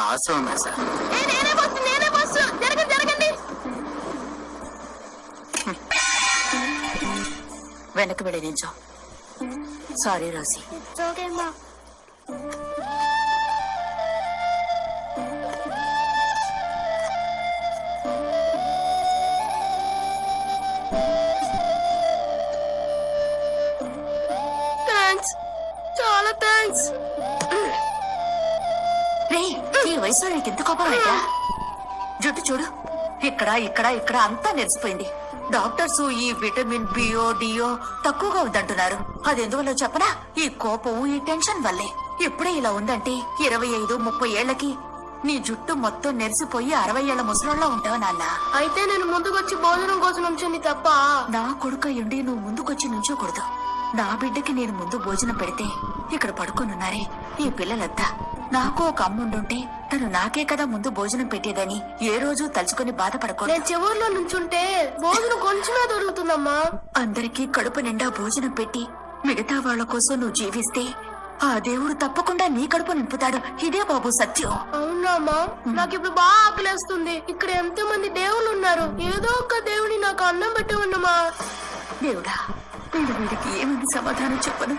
ఆశ్రమమే sir. జరగండి. వెనక్కి వెళ్ళి నించో. సారీ రోసి. థ్యాంక్స్, చాలా థ్యాంక్స్. రే, ఈ వయసులో నీకు ఎంత కోపం అయ్యా? జుట్టు చూడు, ఇక్కడ ఇక్కడ ఇక్కడ అంతా నెరిసిపోయింది. డాక్టర్స్ ఈ విటమిన్ బిఓ డిఓ తక్కువగా ఉందంటున్నారు. అది ఎందువల్ల చెప్పనా? ఈ కోపం, ఈ టెన్షన్ వల్లే. ఎప్పుడే ఇలా ఉందంటే 25-30 ఏళ్లకి నీ జుట్టు మొత్తం నెరిసిపోయి 60 ఏళ్ల ముసలోళ్ళ ఉంటావు నాన్న. అయితే నేను ముందుకొచ్చి భోజనం కోసం నుంచుని తప్ప. నా కొడుకు ఉండి నువ్వు ముందుకొచ్చి నుంచోకూడదు. నా బిడ్డకి నేను ముందు భోజనం పెడితే ఇక్కడ పడుకొనున్నారే ఈ పిల్లలంతా. నాకు ఒక అమ్ముండుంటే తను నాకే కదా ముందు భోజనం పెట్టేదని ఏ రోజు తలుచుకుని బాధపడకూడదు. నేను చివర్లో నుంచుంటే భోజనం కొంచెమే దొరుకుతుందమ్మా. అందరికీ కడుపు నిండా భోజనం పెట్టి మిగతా వాళ్ల కోసం నువ్వు జీవిస్తే ఆ దేవుడు తప్పకుండా నీ కడుపు నింపుతాడు. ఇదే బాబు సత్యం. అవునామ్మా, నాకు ఇప్పుడు బాగా ఆకలేస్తుంది. ఇక్కడ ఎంతో మంది దేవుళ్ళు ఉన్నారు. ఏదో ఒక దేవుని నాకు అన్నం పెట్టమన్నమా. దేవుడా, నేను వీడికి ఏమని సమాధానం చెప్పను?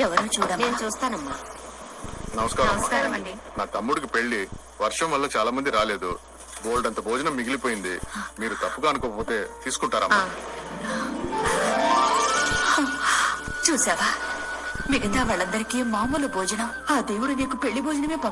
ఎవరో చూడమ్మా. నేను చూస్తానమ్మా. నమస్కారం అండి. నా తమ్ముడికి పెళ్లి వర్షం వల్ల చాలా మంది రాలేదు. బోల్డ్ అంత భోజనం మిగిలిపోయింది. మీరు తప్పుగా అనుకోకపోతే తీసుకుంటారమ్మా. చూసావా, మిగతా వాళ్ళందరికీ మామూలు భోజనం, ఆ దేవుడు నీకు పెళ్లి భోజనమే పంపి